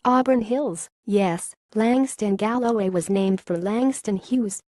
Auburn Hills, yes, Langston Galloway was named for Langston Hughes.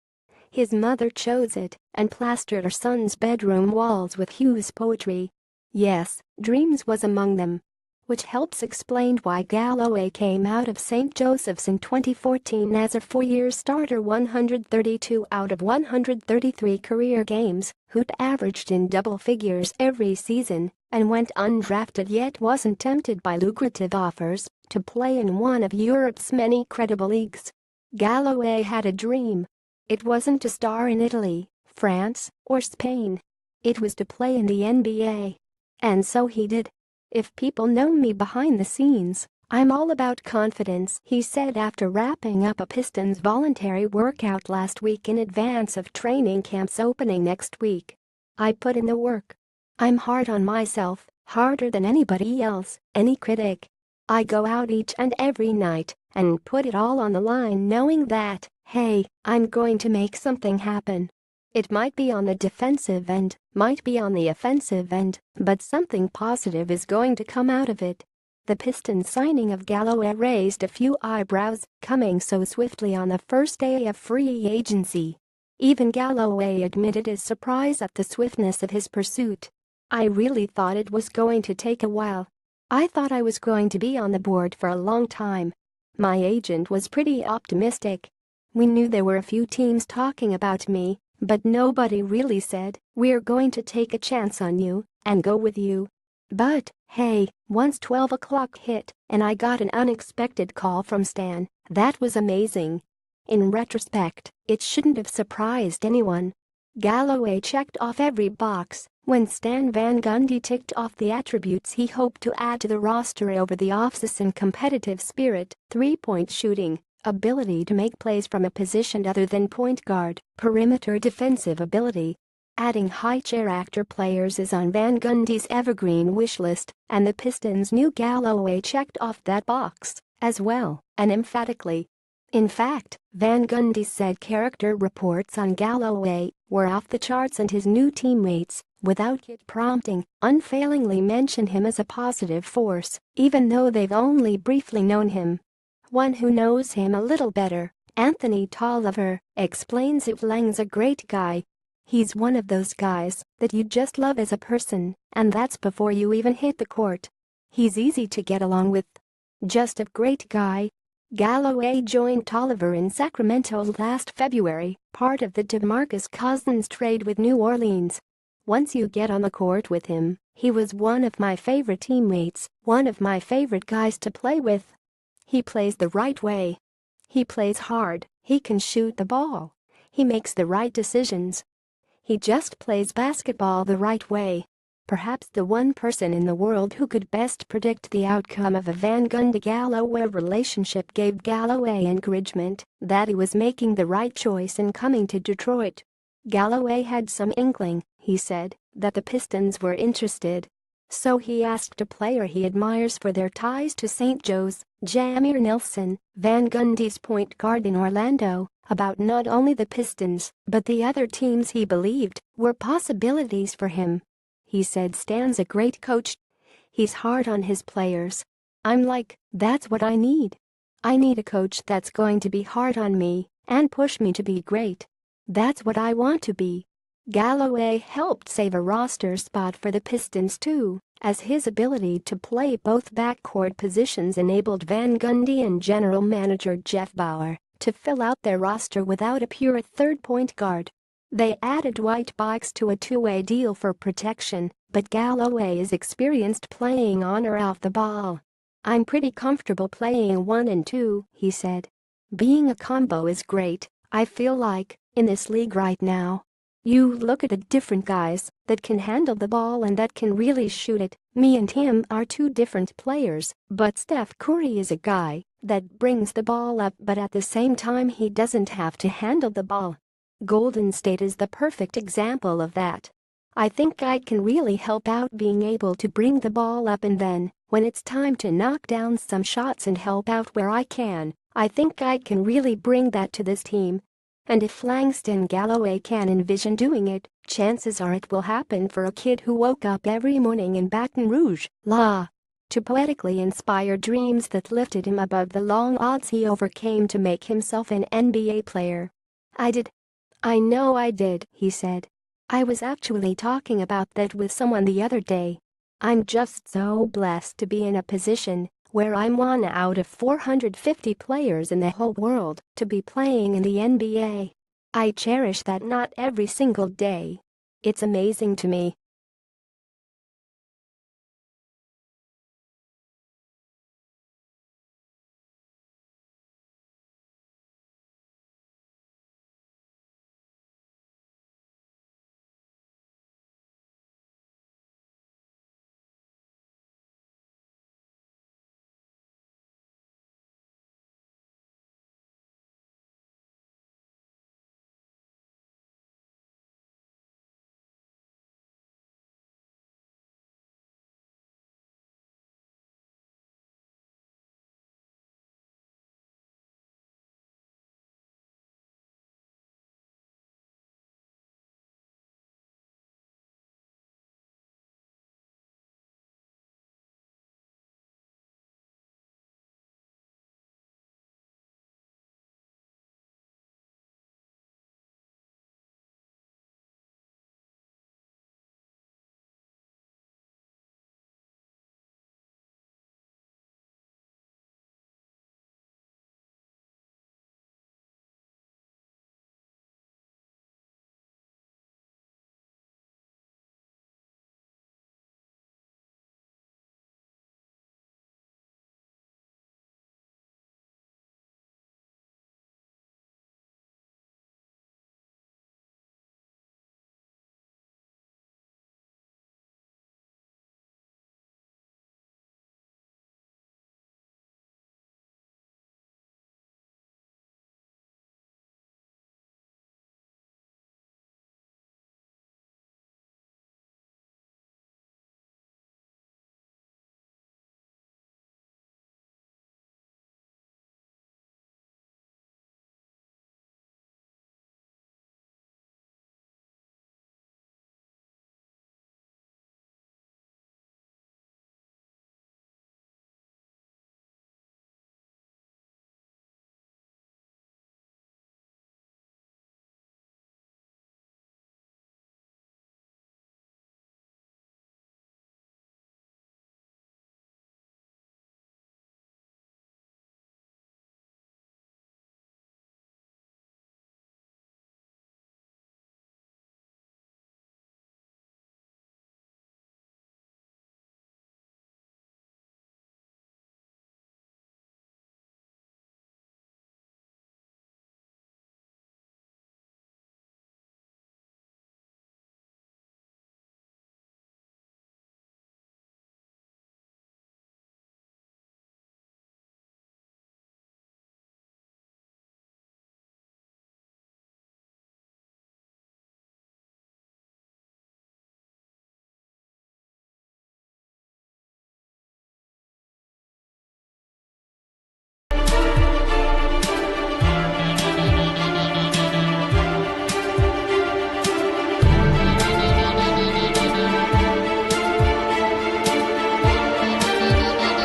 His mother chose it and plastered her son's bedroom walls with Hughes' poetry. Yes, dreams was among them. Which helps explain why Galloway came out of St. Joseph's in 2014 as a four-year starter 132 out of 133 career games, who'd averaged in double figures every season and went undrafted yet wasn't tempted by lucrative offers to play in one of Europe's many credible leagues. Galloway had a dream. It wasn't to star in Italy, France, or Spain. It was to play in the NBA. And so he did. "If people know me behind the scenes, I'm all about confidence," he said after wrapping up a Pistons voluntary workout last week in advance of training camps opening next week. "I put in the work. I'm hard on myself, harder than anybody else, any critic. I go out each and every night and put it all on the line knowing that, hey, I'm going to make something happen. It might be on the defensive end, might be on the offensive end, but something positive is going to come out of it." The Pistons signing of Galloway raised a few eyebrows, coming so swiftly on the first day of free agency. Even Galloway admitted his surprise at the swiftness of his pursuit. "I really thought it was going to take a while. I thought I was going to be on the board for a long time. My agent was pretty optimistic. We knew there were a few teams talking about me, but nobody really said, 'We're going to take a chance on you and go with you.' But, hey, once 12 o'clock hit and I got an unexpected call from Stan, that was amazing." In retrospect, it shouldn't have surprised anyone. Galloway checked off every box when Stan Van Gundy ticked off the attributes he hoped to add to the roster over the offseason: competitive spirit, three-point shooting, ability to make plays from a position other than point guard, perimeter defensive ability. Adding high-chair actor players is on Van Gundy's evergreen wish list, and the Pistons knew Galloway checked off that box as well, and emphatically. In fact, Van Gundy said character reports on Galloway were off the charts and his new teammates, without it prompting, unfailingly mention him as a positive force, even though they've only briefly known him. One who knows him a little better, Anthony Tolliver, explains it. "Lang's a great guy. He's one of those guys that you just love as a person, and that's before you even hit the court. He's easy to get along with. Just a great guy." Galloway joined Tolliver in Sacramento last February, part of the DeMarcus Cousins trade with New Orleans. "Once you get on the court with him, he was one of my favorite teammates, one of my favorite guys to play with. He plays the right way. He plays hard, he can shoot the ball. He makes the right decisions. He just plays basketball the right way." Perhaps the one person in the world who could best predict the outcome of a Van Gundy-Galloway relationship gave Galloway encouragement that he was making the right choice in coming to Detroit. Galloway had some inkling, he said, that the Pistons were interested. So he asked a player he admires for their ties to St. Joe's, Jameer Nelson, Van Gundy's point guard in Orlando, about not only the Pistons but the other teams he believed were possibilities for him. He said, "Stan's a great coach. He's hard on his players. I'm like, that's what I need. I need a coach that's going to be hard on me and push me to be great. That's what I want to be." Galloway helped save a roster spot for the Pistons too, as his ability to play both backcourt positions enabled Van Gundy and general manager Jeff Bauer to fill out their roster without a pure third point guard. They added Dwight Buycks to a two-way deal for protection, but Galloway is experienced playing on or off the ball. "I'm pretty comfortable playing 1 and 2, he said. "Being a combo is great, I feel like, in this league right now. You look at the different guys that can handle the ball and that can really shoot it. Me and him are two different players, but Steph Curry is a guy that brings the ball up but at the same time he doesn't have to handle the ball. Golden State is the perfect example of that. I think I can really help out being able to bring the ball up, and then, when it's time to knock down some shots and help out where I can, I think I can really bring that to this team. And if Langston Galloway can envision doing it, chances are it will happen for a kid who woke up every morning in Baton Rouge, La. to poetically inspire dreams that lifted him above the long odds he overcame to make himself an NBA player. "I did. I know I did," he said. "I was actually talking about that with someone the other day. I'm just so blessed to be in a position where I'm one out of 450 players in the whole world to be playing in the NBA. I cherish that not every single day. It's amazing to me